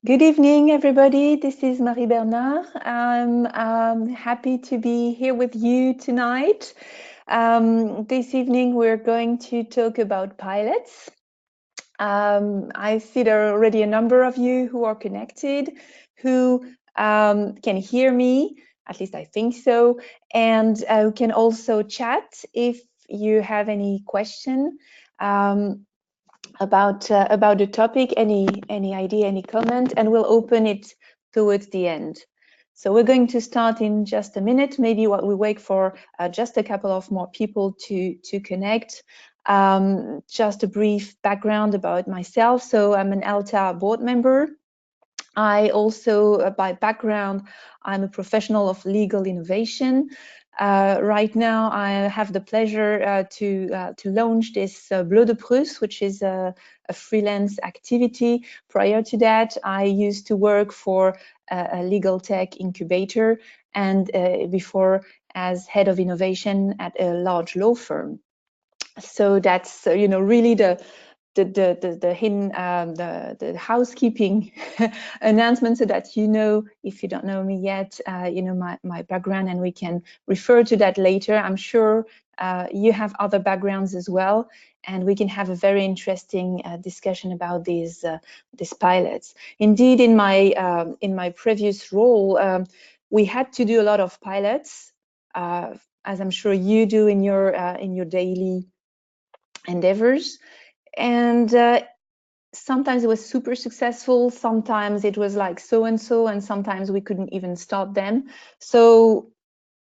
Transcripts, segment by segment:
Good evening, everybody. This is Marie Bernard. I'm happy to be here with you tonight. This evening, we're going to talk about pilots. I see there are already a number of you who are connected, who can hear me, at least I think so, and who can also chat if you have any question. About the topic, any idea, any comment, and we'll open it towards the end. So we're going to start in just a minute, maybe while we wait for just a couple of more people to connect. Just a brief background about myself. So I'm an ELTA board member. I also, by background, I'm a professional of legal innovation. Right now, I have the pleasure to launch this Bleu de Prusse, which is a freelance activity. Prior to that, I used to work for a legal tech incubator, and before as head of innovation at a large law firm. So that's really the housekeeping announcement, so that if you don't know me yet, my background, and we can refer to that later. I'm sure you have other backgrounds as well, and we can have a very interesting discussion about these pilots. Indeed, in my previous role, we had to do a lot of pilots, as I'm sure you do in your daily endeavors. And sometimes it was super successful, sometimes it was like so-and-so, and sometimes we couldn't even start them. So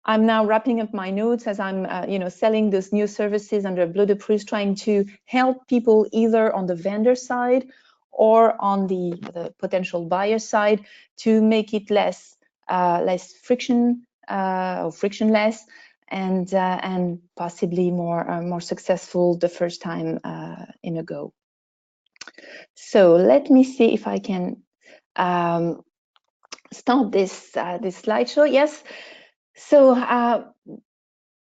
I'm now wrapping up my notes as I'm selling those new services under Bleu de Prusse, trying to help people either on the vendor side or on the potential buyer side to make it less friction or frictionless, and possibly more successful the first time in a go. So let me see if I can start this slideshow. Yes. So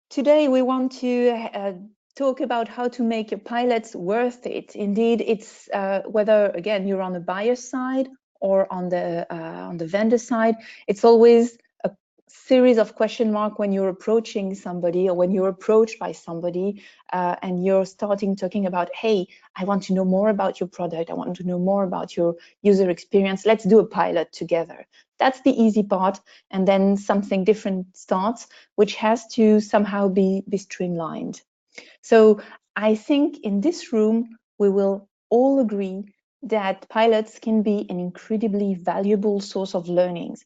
today we want to talk about how to make your pilots worth it. Indeed, it's whether again you're on the buyer side or on the vendor side. It's always a series of question marks when you're approaching somebody, or when you're approached by somebody, and you're talking about, hey, I want to know more about your product. I want to know more about your user experience. Let's do a pilot together. That's the easy part, and then something different starts, which has to somehow be streamlined. So I think in this room, we will all agree that pilots can be an incredibly valuable source of learnings.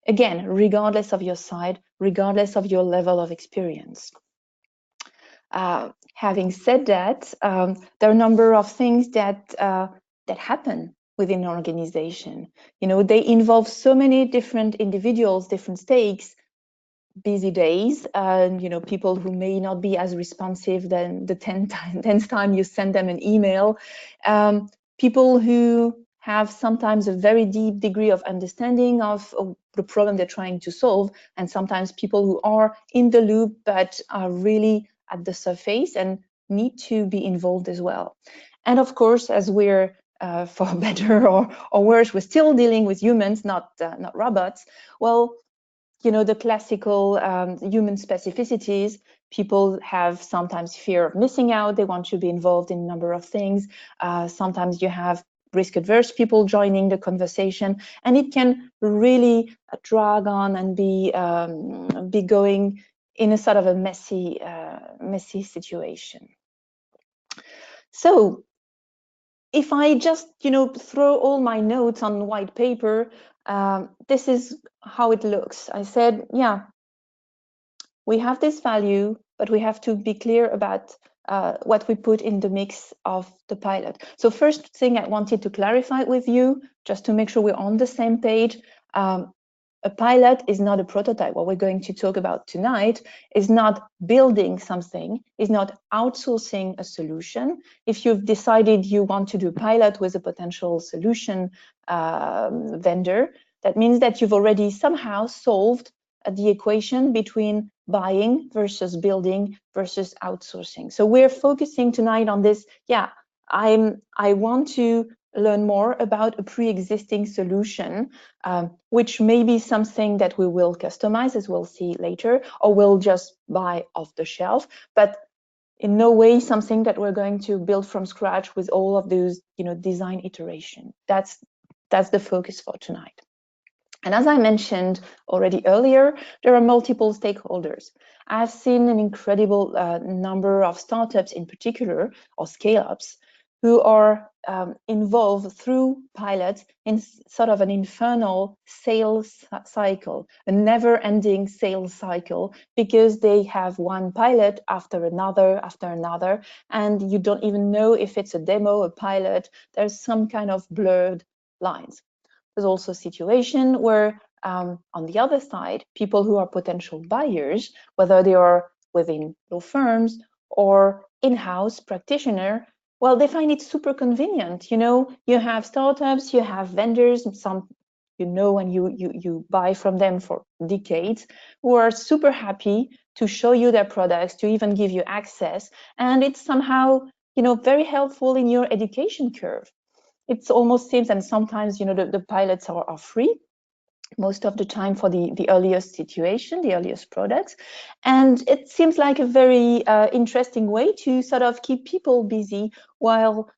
Again, regardless of your side, regardless of your level of experience. Having said that, there are a number of things that happen within an organization. They involve so many different individuals, different stakes, busy days, and people who may not be as responsive than the 10th time you send them an email, people who have sometimes a very deep degree of understanding of the problem they're trying to solve, and sometimes people who are in the loop but are really at the surface and need to be involved as well. And of course, as we're for better or worse, we're still dealing with humans, not robots. Well, the classical human specificities. People have sometimes fear of missing out. They want to be involved in a number of things. Sometimes you have risk-averse people joining the conversation, and it can really drag on and be going in a sort of a messy situation. So if I just throw all my notes on white paper, this is how it looks. I said, yeah, we have this value, but we have to be clear about what we put in the mix of the pilot. So first thing I wanted to clarify with you, just to make sure we're on the same page, a pilot is not a prototype. What we're going to talk about tonight is not building something, is not outsourcing a solution. If you've decided you want to do a pilot with a potential solution vendor, that means that you've already somehow solved the equation between buying versus building versus outsourcing. So we're focusing tonight on this. Yeah, I want to learn more about a pre-existing solution, which may be something that we will customize, as we'll see later, or we'll just buy off the shelf, but in no way something that we're going to build from scratch with all of those, design iteration. That's the focus for tonight. And as I mentioned already earlier, there are multiple stakeholders. I've seen an incredible number of startups in particular, or scale-ups, who are involved through pilots in sort of an infernal sales cycle, a never-ending sales cycle, because they have one pilot after another, and you don't even know if it's a demo, a pilot. There's some kind of blurred lines. There's also a situation where, on the other side, people who are potential buyers, whether they are within law firms or in-house practitioner, well, they find it super convenient. You have startups, you have vendors, some and you buy from them for decades, who are super happy to show you their products, to even give you access, and it's somehow very helpful in your education curve. It almost seems, and sometimes the pilots are free most of the time for the earliest situation, the earliest products, and it seems like a very interesting way to sort of keep people busy while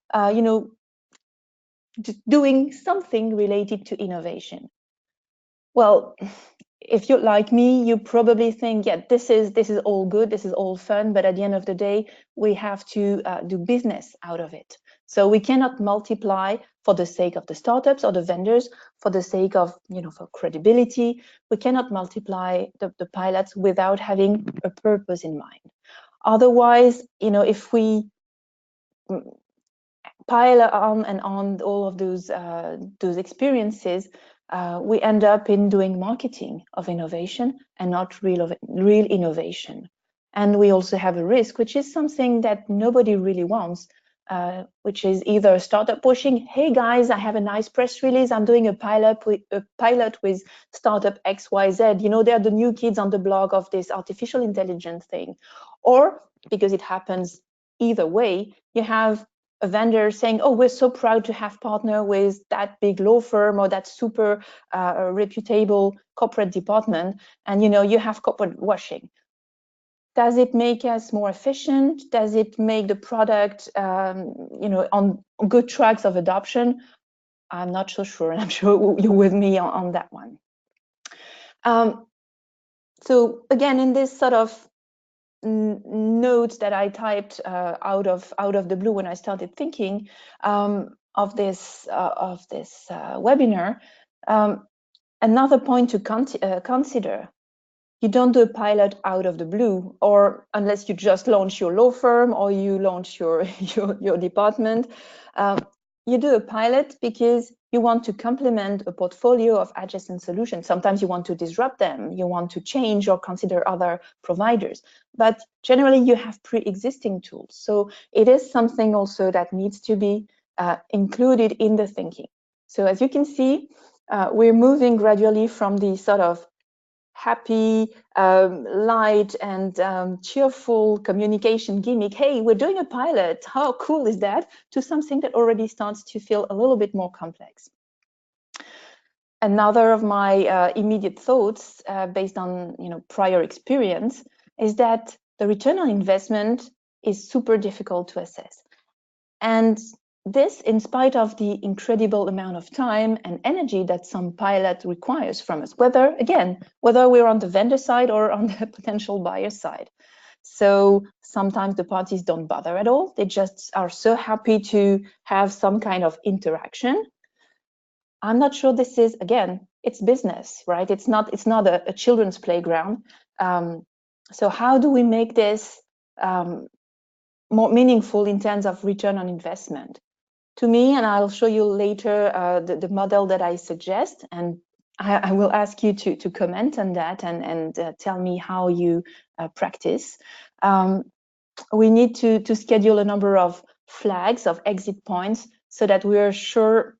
doing something related to innovation. Well, if you're like me, you probably think, yeah, this is all good, this is all fun, but at the end of the day, we have to do business out of it. So we cannot multiply for the sake of the startups or the vendors, for the sake of, for credibility. We cannot multiply the pilots without having a purpose in mind. Otherwise, if we pile on and on all of those experiences, we end up in doing marketing of innovation and not real innovation. And we also have a risk, which is something that nobody really wants, which is either startup pushing, hey guys, I have a nice press release, I'm doing a pilot with startup XYZ, they're the new kids on the block of this artificial intelligence thing. Or, because it happens either way, you have a vendor saying, oh, we're so proud to have partnered with that big law firm or that super reputable corporate department, and you have corporate washing. Does it make us more efficient? Does it make the product on good tracks of adoption? I'm not so sure, and I'm sure you're with me on that one. So again, in this sort of notes that I typed out of the blue when I started thinking of this webinar, another point to consider: you don't do a pilot out of the blue, or unless you just launch your law firm or you launch your department. You do a pilot because you want to complement a portfolio of adjacent solutions. Sometimes you want to disrupt them, you want to change or consider other providers, but generally you have pre-existing tools. So it is something also that needs to be included in the thinking. So as you can see, we're moving gradually from the sort of happy, light and cheerful communication gimmick, hey, we're doing a pilot, how cool is that, to something that already starts to feel a little bit more complex. Another of my immediate thoughts based on prior experience is that the return on investment is super difficult to assess. And this, in spite of the incredible amount of time and energy that some pilot requires from us, whether we're on the vendor side or on the potential buyer side. So sometimes the parties don't bother at all. They just are so happy to have some kind of interaction. I'm not sure this is, again, it's business, right? It's not a children's playground. So how do we make this more meaningful in terms of return on investment? To me, and I'll show you later the model that I suggest, and I will ask you to comment on that and tell me how you practice. We need to schedule a number of flags, of exit points, so that we are sure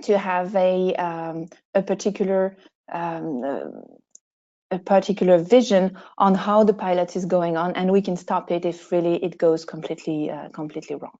to have a particular vision on how the pilot is going on, and we can stop it if really it goes completely wrong.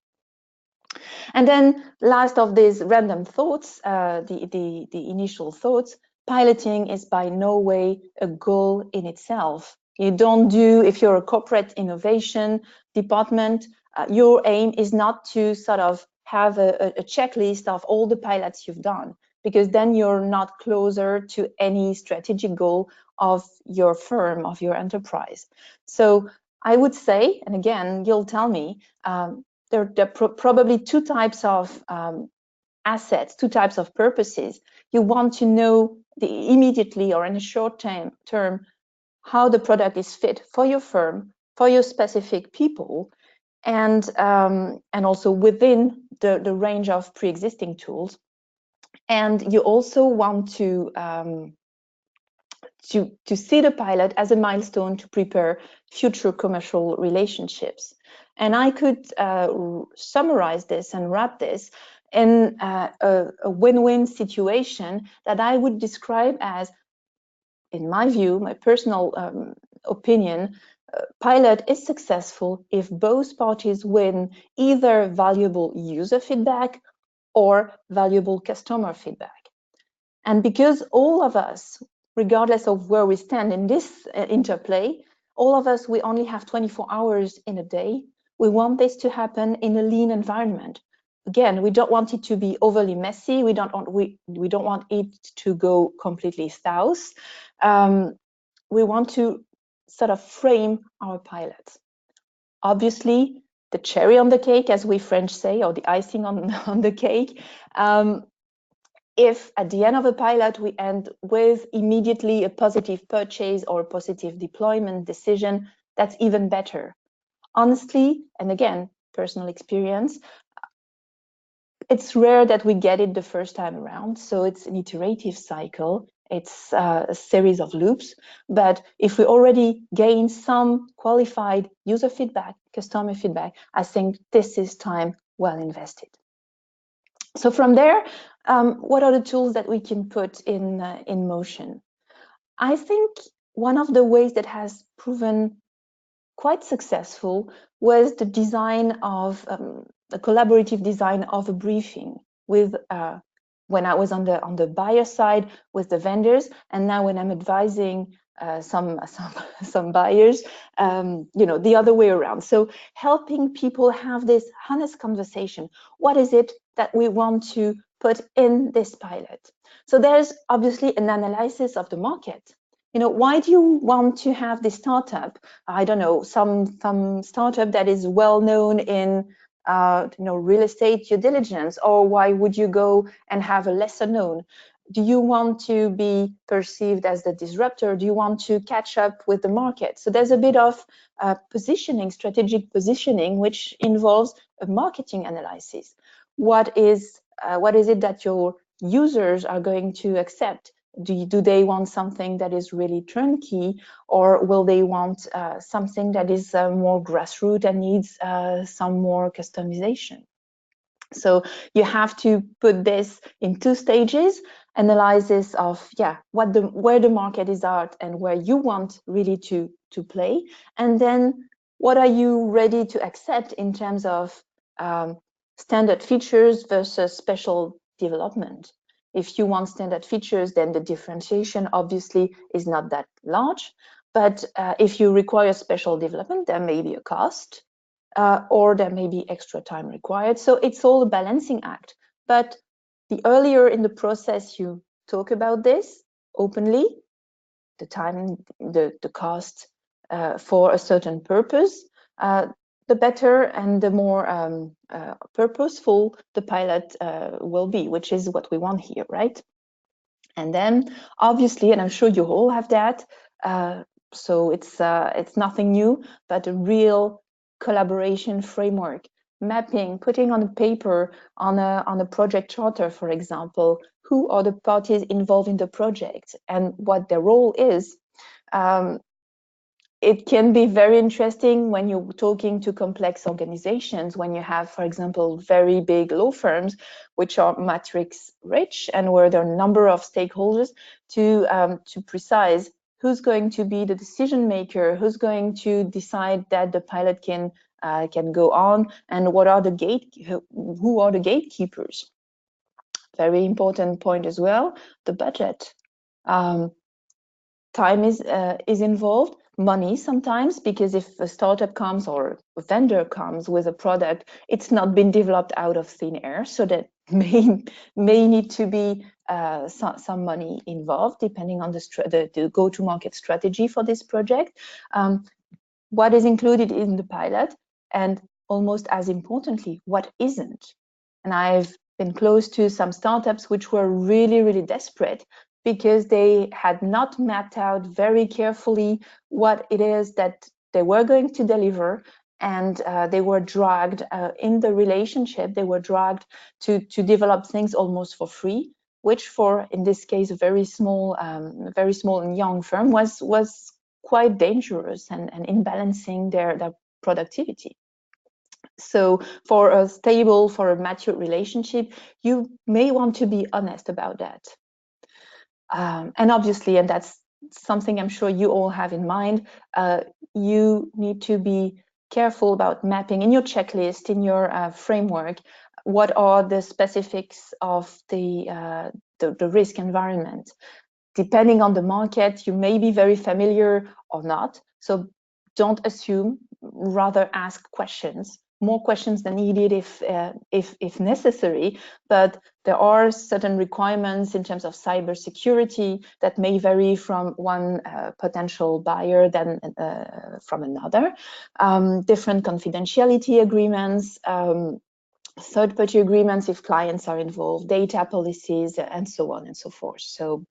And then last of these random thoughts, the initial thoughts, piloting is by no way a goal in itself. You don't do, if you're a corporate innovation department, your aim is not to sort of have a checklist of all the pilots you've done, because then you're not closer to any strategic goal of your firm, of your enterprise. So I would say, and again, you'll tell me, there are probably two types of assets, two types of purposes. You want to know immediately or in a short term how the product is fit for your firm, for your specific people, and also within the range of pre-existing tools. And you also want to see the pilot as a milestone to prepare future commercial relationships. And I could summarize this and wrap this in a win-win situation that I would describe as, in my view, my personal opinion, pilot is successful if both parties win either valuable user feedback or valuable customer feedback. And because all of us, regardless of where we stand in this interplay, all of us, we only have 24 hours in a day. We want this to happen in a lean environment. Again, we don't want it to be overly messy. We don't want it to go completely south. We want to sort of frame our pilots. Obviously, the cherry on the cake, as we French say, or the icing on the cake, if at the end of a pilot we end with immediately a positive purchase or a positive deployment decision, that's even better. Honestly, and again, personal experience, it's rare that we get it the first time around. So it's an iterative cycle. It's a series of loops. But if we already gain some qualified user feedback, customer feedback, I think this is time well invested. So from there, what are the tools that we can put in motion? I think one of the ways that has proven quite successful was the design of the collaborative design of a briefing with when I was on the buyer side with the vendors, and now when I'm advising some buyers, the other way around. So helping people have this honest conversation. What is it that we want to put in this pilot? So there's obviously an analysis of the market. Why do you want to have this startup? I don't know, some startup that is well known in real estate due diligence, or why would you go and have a lesser known? Do you want to be perceived as the disruptor? Do you want to catch up with the market? So there's a bit of positioning, strategic positioning, which involves a marketing analysis. What is it that your users are going to accept? Do they want something that is really turnkey, or will they want something that is more grassroots and needs some more customization? So you have to put this in two stages: analysis of where the market is at and where you want really to play, and then what are you ready to accept in terms of standard features versus special development. If you want standard features, then the differentiation obviously is not that large. But if you require special development, there may be a cost or there may be extra time required. So it's all a balancing act. But the earlier in the process you talk about this openly, the time, the cost for a certain purpose, the better and the more purposeful the pilot will be, which is what we want here, right? And then obviously, and I'm sure you all have that, so it's nothing new, but a real collaboration framework, mapping, putting on a paper, on a project charter, for example, who are the parties involved in the project and what their role is. It can be very interesting when you're talking to complex organizations, when you have, for example, very big law firms, which are matrix rich and where there are a number of stakeholders to precise who's going to be the decision maker, who's going to decide that the pilot can can go on, and what are the who are the gatekeepers? Very important point as well, the budget. Time is involved, money sometimes, because if a startup comes or a vendor comes with a product, it's not been developed out of thin air, so that may need to be some money involved, depending on the go-to-market strategy for this project. What is included in the pilot, and almost as importantly, what isn't. And I've been close to some startups which were really, really desperate because they had not mapped out very carefully what it is that they were going to deliver, and they were dragged in the relationship. They were dragged to develop things almost for free, which for, in this case, a very small and young firm was quite dangerous and imbalancing their productivity. So for a mature relationship, you may want to be honest about that. And obviously, and that's something I'm sure you all have in mind, you need to be careful about mapping in your checklist, in your framework, what are the specifics of the risk environment. Depending on the market, you may be very familiar or not. So don't assume, rather ask questions, more questions than needed if necessary. But there are certain requirements in terms of cybersecurity that may vary from one potential buyer than from another. Different confidentiality agreements, third-party agreements if clients are involved, data policies, and so on and so forth. So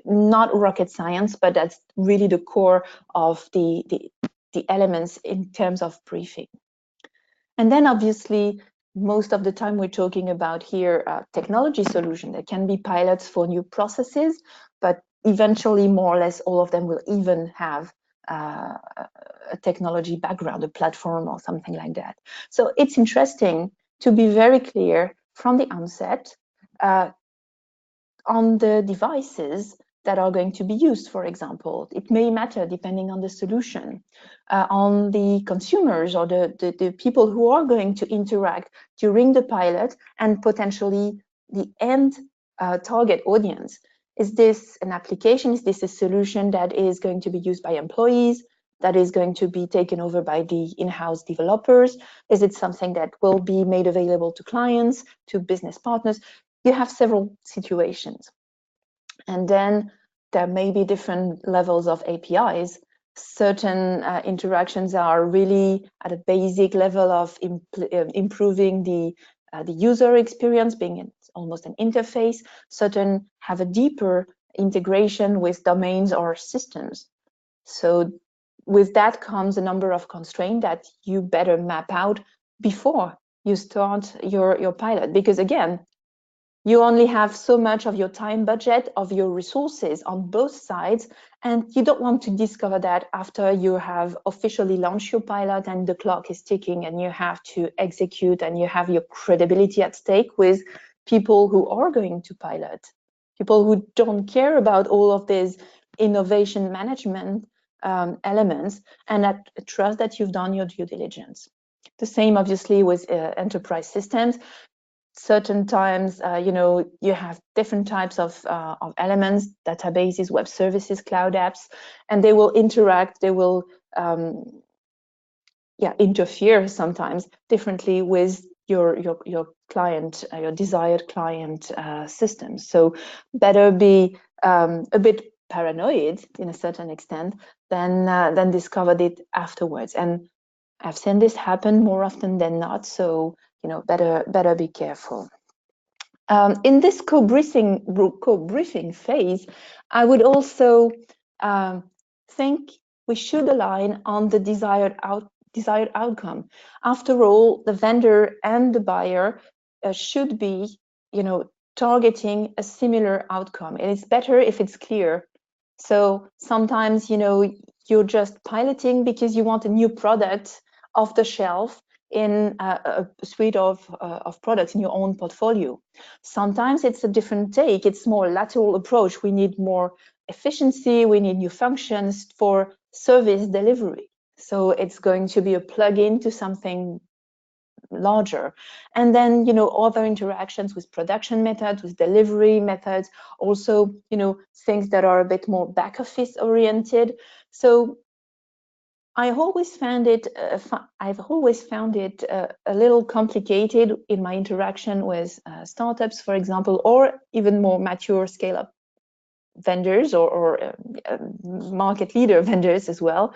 not rocket science, but that's really the core of the elements in terms of briefing. And then obviously, most of the time we're talking about here technology solution. There can be pilots for new processes, but eventually more or less all of them will even have a technology background, a platform or something like that. So it's interesting to be very clear from the onset on the devices that are going to be used, for example. It may matter depending on the solution. On the consumers or the people who are going to interact during the pilot, and potentially the end target audience. Is this an application? Is this a solution that is going to be used by employees, that is going to be taken over by the in-house developers? Is it something that will be made available to clients, to business partners? You have several situations. And then there may be different levels of APIs. Certain interactions are really at a basic level of improving the user experience, being almost an interface. Certain have a deeper integration with domains or systems. So with that comes a number of constraints that you better map out before you start your pilot, because again, you only have so much of your time budget, of your resources on both sides, and you don't want to discover that after you have officially launched your pilot and the clock is ticking and you have to execute and you have your credibility at stake with people who are going to pilot, people who don't care about all of these innovation management elements, and that trust that you've done your due diligence. The same obviously with enterprise systems. Certain times, you have different types of elements, databases, web services, cloud apps, and they will interact, they will interfere sometimes differently with your client, your desired client systems. So better be a bit paranoid in a certain extent than discovered it afterwards. And I've seen this happen more often than not, so better be careful. In this co-briefing phase, I would also think we should align on the desired outcome. After all, the vendor and the buyer should be, targeting a similar outcome. And it's better if it's clear. So sometimes, you're just piloting because you want a new product off the shelf in a suite of products in your own portfolio. Sometimes it's a different take. It's more lateral approach. We need more efficiency. We need new functions for service delivery. So it's going to be a plug-in to something larger. And then, you know, other interactions with production methods, with delivery methods, also, you know, things that are a bit more back office oriented. So I've always found it a little complicated in my interaction with startups, for example, or even more mature scale-up vendors or market leader vendors as well,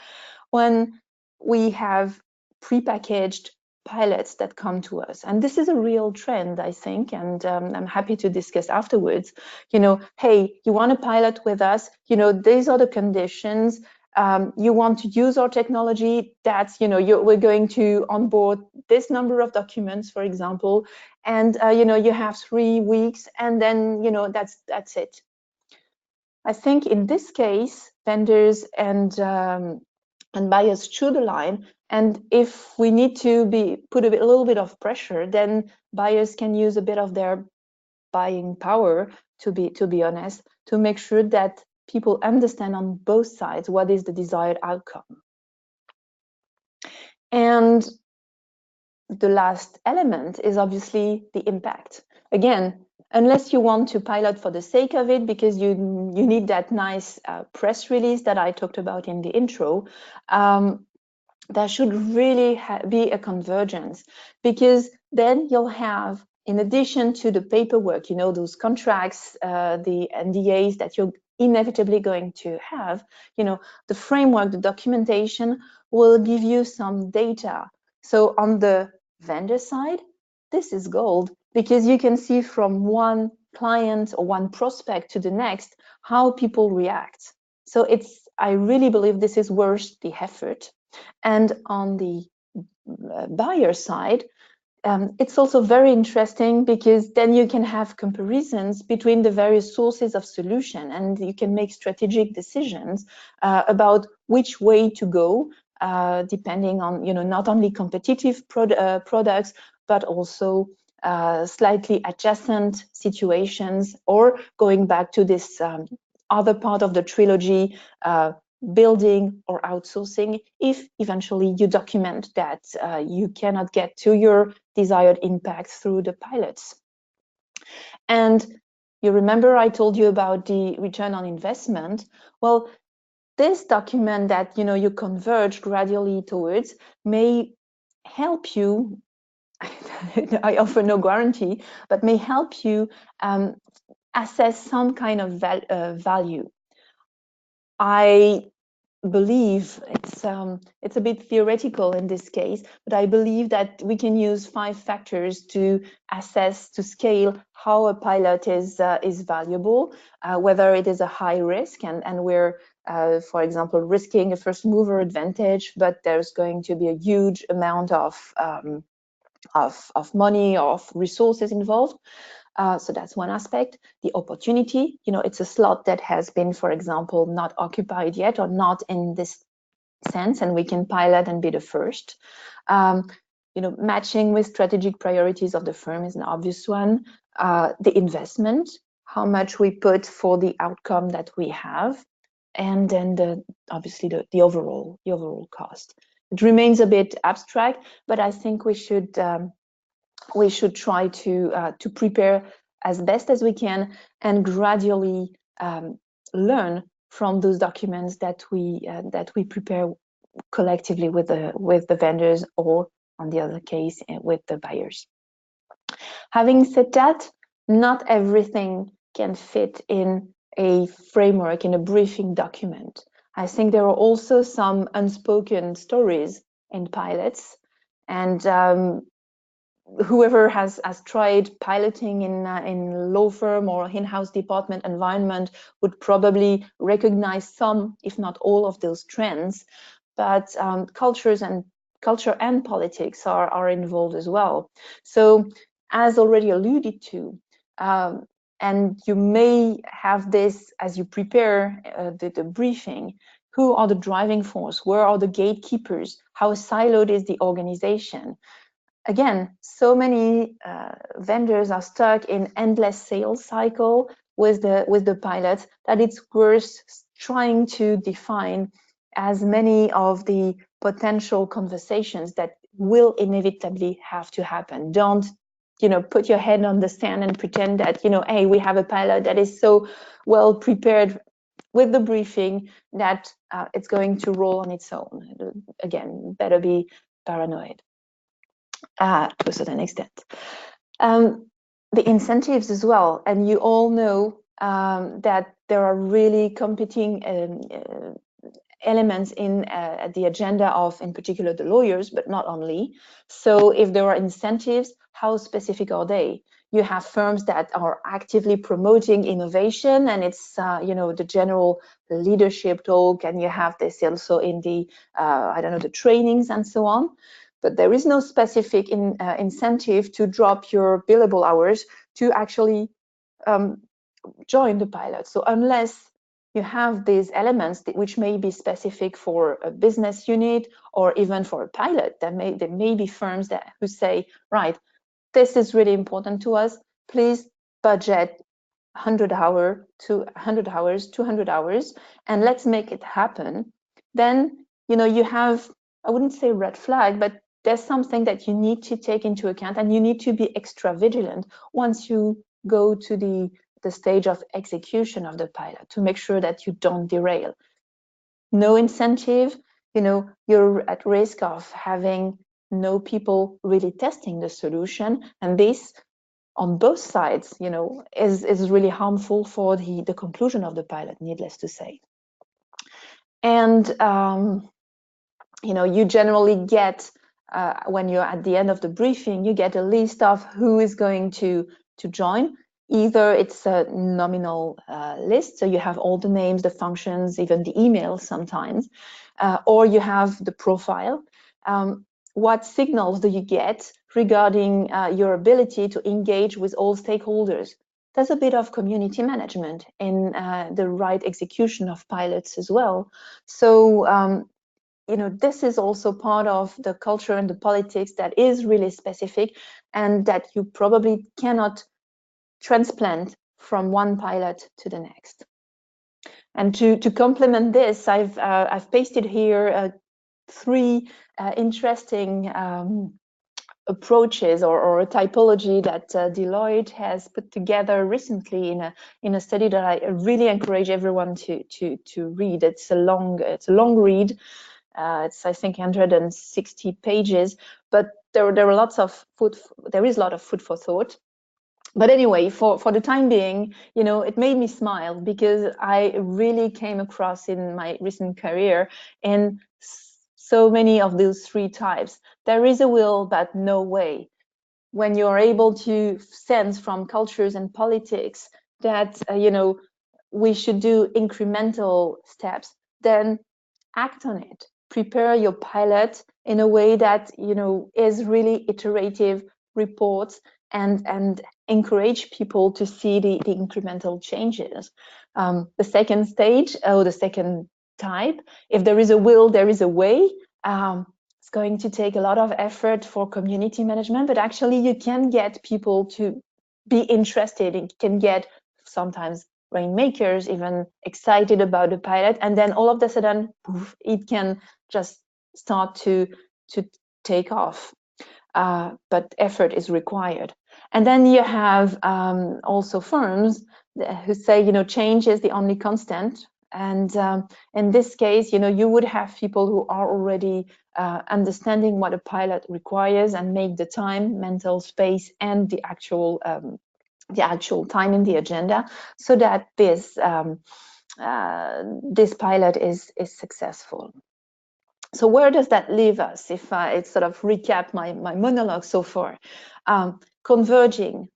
when we have prepackaged pilots that come to us. And this is a real trend, I think, and I'm happy to discuss afterwards. You know, hey, you want to pilot with us, you know, these are the conditions. You want to use our technology, that's, you know, we're going to onboard this number of documents, for example, and, you know, you have 3 weeks, and then, you know, that's it. I think in this case, vendors and buyers should align. And if we need to put a little bit of pressure, then buyers can use a bit of their buying power, to be honest, to make sure that people understand on both sides what is the desired outcome. And the last element is obviously the impact. Again, unless you want to pilot for the sake of it, because you need that nice press release that I talked about in the intro, there should really be a convergence, because then you'll have, in addition to the paperwork, you know, those contracts, the NDAs that you're inevitably going to have, you know, the framework, the documentation will give you some data. So on the vendor side, this is gold, because you can see from one client or one prospect to the next how people react. So I really believe this is worth the effort. And on the buyer side, it's also very interesting, because then you can have comparisons between the various sources of solution, and you can make strategic decisions about which way to go, depending on, you know, not only competitive products, but also slightly adjacent situations, or going back to this other part of the trilogy, building or outsourcing, if eventually you document that you cannot get to your desired impact through the pilots. And you remember I told you about the return on investment. Well, this document that, you know, you converge gradually towards may help you, I offer no guarantee, but may help you assess some kind of value. I believe it's a bit theoretical in this case, but I believe that we can use 5 factors to assess, to scale how a pilot is valuable, whether it is a high risk and we're, for example, risking a first mover advantage, but there's going to be a huge amount of money, of resources involved. So that's one aspect. The opportunity, you know, it's a slot that has been, for example, not occupied yet, or not in this sense, and we can pilot and be the first. You know, matching with strategic priorities of the firm is an obvious one. The investment, how much we put for the outcome that we have, and then obviously the overall cost. It remains a bit abstract, but I think we should try to prepare as best as we can, and gradually learn from those documents that we prepare collectively with the vendors, or on the other case with the buyers. Having said that, not everything can fit in a framework, in a briefing document. I think there are also some unspoken stories in pilots, and whoever has tried piloting in law firm or in-house department environment would probably recognize some, if not all, of those trends. But culture and politics are involved as well. So, as already alluded to, and you may have this as you prepare the briefing, who are the driving force? Where are the gatekeepers? How siloed is the organization? Again, so many vendors are stuck in endless sales cycle with the pilots, that it's worth trying to define as many of the potential conversations that will inevitably have to happen. Don't, put your head on the sand and pretend that, hey, we have a pilot that is so well prepared with the briefing that it's going to roll on its own. Again, better be paranoid to a certain extent. The incentives as well, and you all know that there are really competing elements in the agenda of, in particular, the lawyers, but not only. So if there are incentives, how specific are they? You have firms that are actively promoting innovation, and it's the general leadership talk, and you have this also in the the trainings and so on. But there is no specific incentive to drop your billable hours to actually join the pilot. So unless you have these elements which may be specific for a business unit or even for a pilot, there may be firms who say, right, this is really important to us, please budget 100 hours, 200 hours, and let's make it happen. Then, you have, I wouldn't say red flag, but there's something that you need to take into account, and you need to be extra vigilant once you go to the stage of execution of the pilot to make sure that you don't derail. No incentive, you're at risk of having no people really testing the solution, and this on both sides, is really harmful for the conclusion of the pilot, needless to say. And you generally get when you're at the end of the briefing, you get a list of who is going to join. Either it's a nominal list, so you have all the names, the functions, even the emails sometimes, or you have the profile. What signals do you get regarding your ability to engage with all stakeholders? There's a bit of community management in the right execution of pilots as well. So, this is also part of the culture and the politics that is really specific and that you probably cannot transplant from one pilot to the next. And to complement this, I've pasted here 3 interesting approaches or a typology that Deloitte has put together recently in a study that I really encourage everyone to read. It's a long read. It's, I think, 160 pages, but there is a lot of food for thought. But anyway, for the time being, it made me smile because I really came across in my recent career in so many of those 3 types. There is a will, but no way. When you're able to sense from cultures and politics that, we should do incremental steps, then act on it. Prepare your pilot in a way that, is really iterative reports and encourage people to see the incremental changes. The second stage, or the second type, if there is a will, there is a way. It's going to take a lot of effort for community management, but actually you can get people to be interested. It can get sometimes rainmakers even excited about the pilot, and then all of a sudden, poof, it can just start to take off. But effort is required. And then you have also firms who say, change is the only constant. And in this case, you would have people who are already understanding what a pilot requires and make the time, mental space, and the actual time in the agenda, so that this pilot is successful. So where does that leave us? If I sort of recap my monologue so far, converging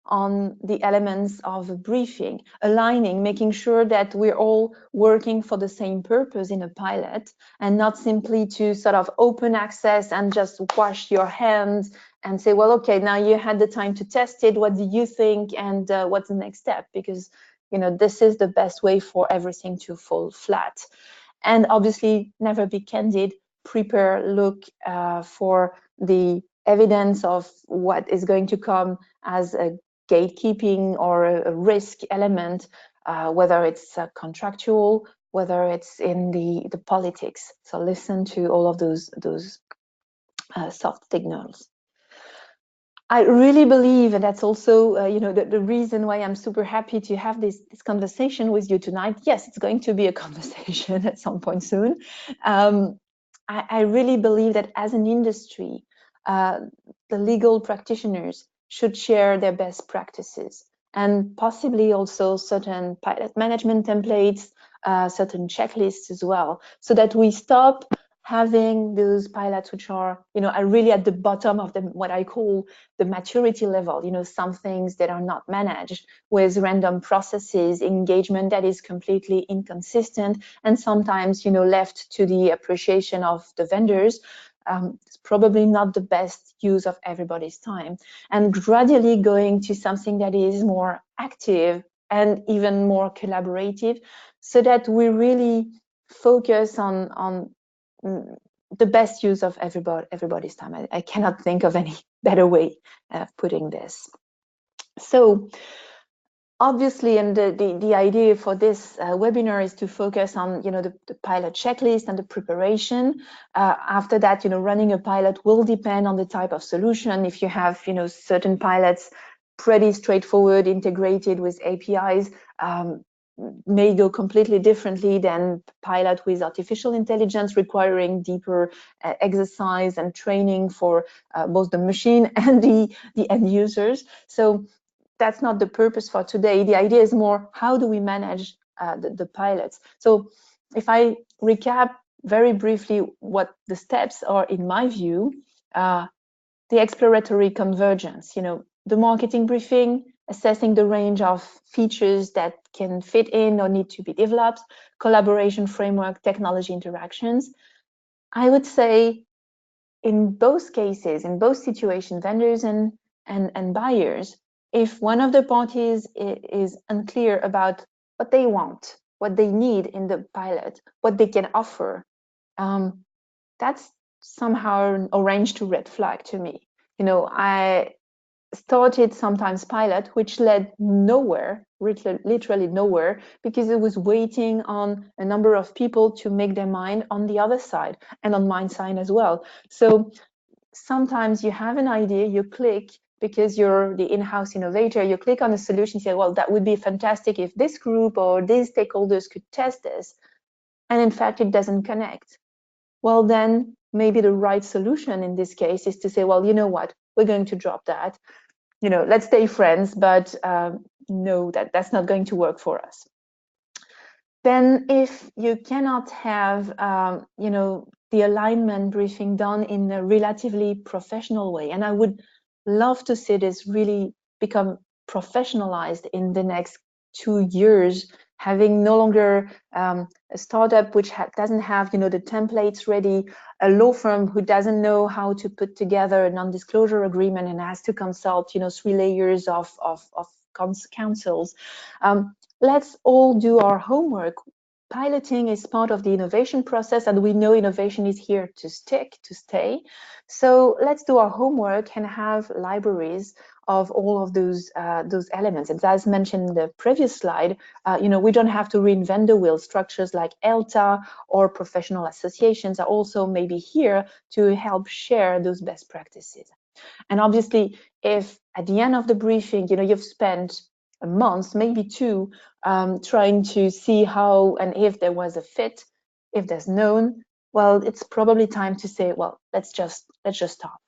on the elements of a briefing, aligning, making sure that we're all working for the same purpose in a pilot, and not simply to sort of open access and just wash your hands and say, well, okay, now you had the time to test it. What do you think? And what's the next step? Because, this is the best way for everything to fall flat. And obviously, never be candid. Prepare, look for the evidence of what is going to come as a gatekeeping or a risk element, whether it's contractual, whether it's in the politics. So listen to all of those soft signals. I really believe, and that's also, you know, the reason why I'm super happy to have this conversation with you tonight. Yes, it's going to be a conversation at some point soon. I really believe that as an industry, the legal practitioners should share their best practices and possibly also certain pilot management templates, certain checklists as well, so that we stop having those pilots which are, you know, are really at the bottom of the what I call the maturity level, you know, some things that are not managed with random processes, engagement that is completely inconsistent, and sometimes, you know, left to the appreciation of the vendors. It's probably not the best use of everybody's time, and gradually going to something that is more active and even more collaborative, so that we really focus on the best use of everybody's time. I cannot think of any better way of putting this. So obviously, and the idea for this webinar is to focus on, you know, the pilot checklist and the preparation. After that, you know, running a pilot will depend on the type of solution. If you have, you know, certain pilots pretty straightforward, integrated with APIs, may go completely differently than pilot with artificial intelligence, requiring deeper exercise and training for both the machine and the end users. So that's not the purpose for today. The idea is more, how do we manage the pilots? So if I recap very briefly what the steps are, in my view, the exploratory convergence, you know, the marketing briefing, assessing the range of features that can fit in or need to be developed, collaboration framework, technology interactions. I would say in both cases, in both situations, vendors and buyers, if one of the parties is unclear about what they want, what they need in the pilot, what they can offer, that's somehow an orange to red flag to me. You know, I started sometimes pilot, which led nowhere, literally nowhere, because it was waiting on a number of people to make their mind on the other side and on my side as well. So sometimes you have an idea, you click, because you're the in-house innovator, you click on a solution, say, well, that would be fantastic if this group or these stakeholders could test this. And in fact, it doesn't connect. Well, then maybe the right solution in this case is to say, well, you know what, we're going to drop that. You know, let's stay friends, but no, that's not going to work for us. Then if you cannot have, you know, the alignment briefing done in a relatively professional way, and I would love to see this really become professionalized in the next 2 years, having no longer a startup which doesn't have, you know, the templates ready, a law firm who doesn't know how to put together a non-disclosure agreement and has to consult, you know, 3 layers of counsels. Let's all do our homework. Piloting is part of the innovation process, and we know innovation is here to stay. So let's do our homework and have libraries of all of those elements. And as mentioned in the previous slide, you know, we don't have to reinvent the wheel. Structures like ELTA or professional associations are also maybe here to help share those best practices. And obviously, if at the end of the briefing, you know, you've spent a month, maybe 2, trying to see how and if there was a fit, if there's none, well, it's probably time to say, well, let's just stop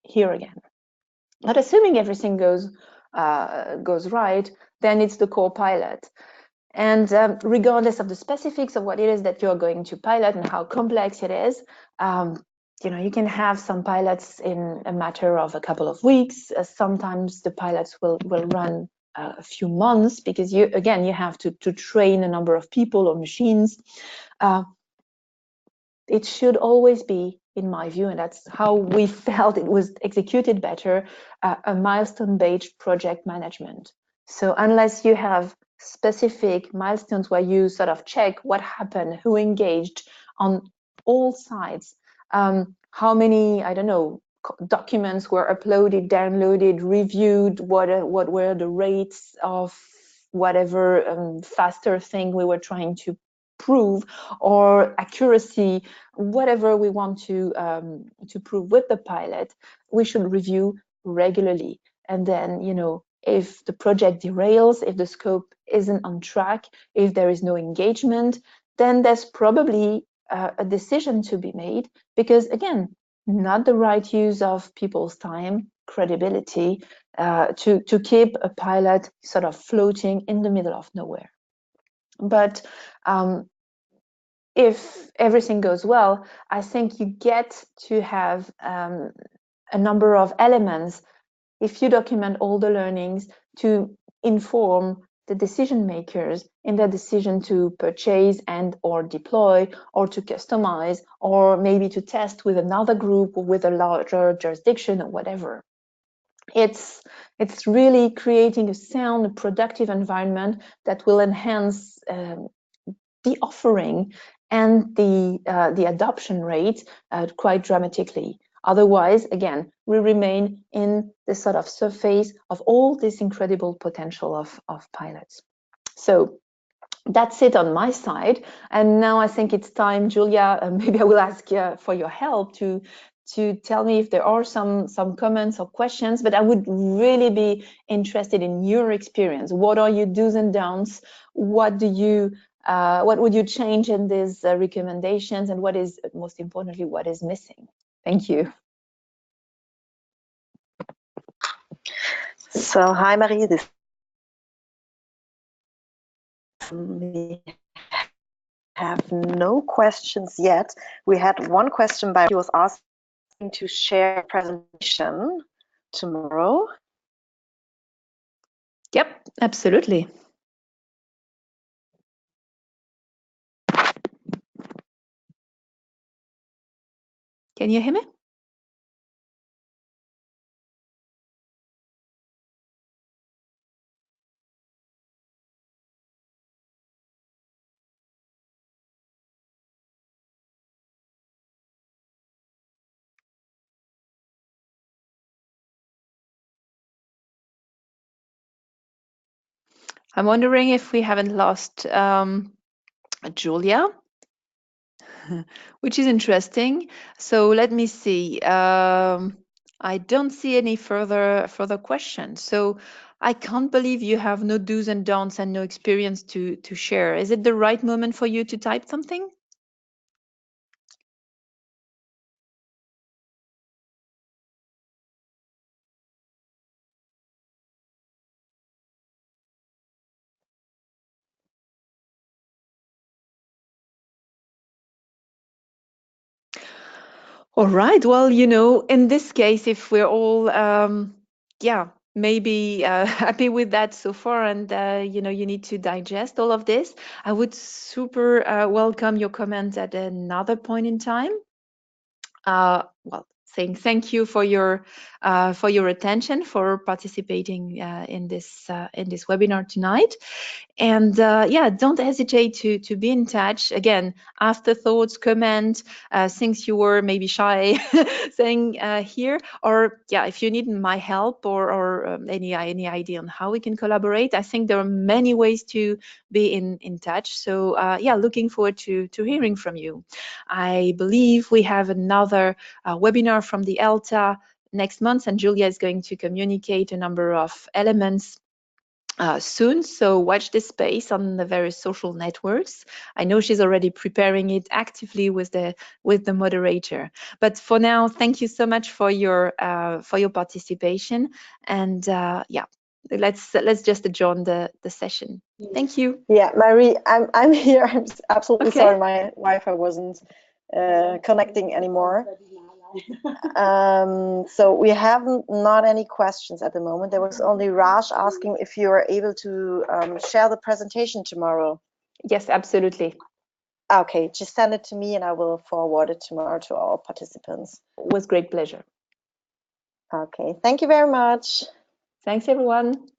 here again. But assuming everything goes right, then it's the core pilot. And regardless of the specifics of what it is that you're going to pilot and how complex it is, you know, you can have some pilots in a matter of a couple of weeks. Sometimes the pilots will run a few months, because you have to train a number of people or machines. It should always be, in my view, and that's how we felt it was executed better, a milestone-based project management. So unless you have specific milestones where you sort of check what happened, who engaged on all sides, how many, I don't know, documents were uploaded, downloaded, reviewed, what were the rates of whatever faster thing we were trying to prove, or accuracy, whatever we want to prove with the pilot, we should review regularly. And then, you know, if the project derails, if the scope isn't on track, if there is no engagement, then there's probably a decision to be made, because again, not the right use of people's time, credibility, to keep a pilot sort of floating in the middle of nowhere. But if everything goes well, I think you get to have a number of elements, if you document all the learnings, to inform the decision makers in their decision to purchase and or deploy, or to customize, or maybe to test with another group or with a larger jurisdiction or whatever. It's really creating a sound, productive environment that will enhance the offering and the adoption rate quite dramatically. Otherwise, again, we remain in the sort of surface of all this incredible potential of pilots. So that's it on my side. And now I think it's time, Julia, maybe I will ask for your help to tell me if there are some comments or questions, but I would really be interested in your experience. What are your do's and don'ts? What would you change in these recommendations, and what is, most importantly, what is missing? Thank you. So, hi, Marie. We have no questions yet. We had one question by, he was asking to share a presentation tomorrow. Yep, absolutely. Can you hear me? I'm wondering if we haven't lost Julia, which is interesting. So let me see. I don't see any further questions. So I can't believe you have no do's and don'ts and no experience to share. Is it the right moment for you to type something? All right. Well, you know, in this case, if we're all, yeah, maybe happy with that so far, and you know, you need to digest all of this, I would super welcome your comments at another point in time. Well, saying thank you for your attention, for participating in this webinar tonight. And yeah, don't hesitate to be in touch. Again, afterthoughts, comment, things you were maybe shy saying here, or yeah, if you need my help or any idea on how we can collaborate, I think there are many ways to be in touch. So yeah, looking forward to hearing from you. I believe we have another webinar from the ELTA next month, and Julia is going to communicate a number of elements soon, so watch this space on the various social networks. I know she's already preparing it actively with the moderator. But for now, thank you so much for your participation, and yeah, let's just adjourn the session. Thank you. Yeah, Marie, I'm here. I'm absolutely Okay. sorry my Wi-Fi wasn't connecting anymore. So we have not any questions at the moment. There was only Raj asking if you are able to share the presentation tomorrow. Yes, absolutely. Okay, just send it to me and I will forward it tomorrow to all participants. With great pleasure. Okay, thank you very much. Thanks, everyone.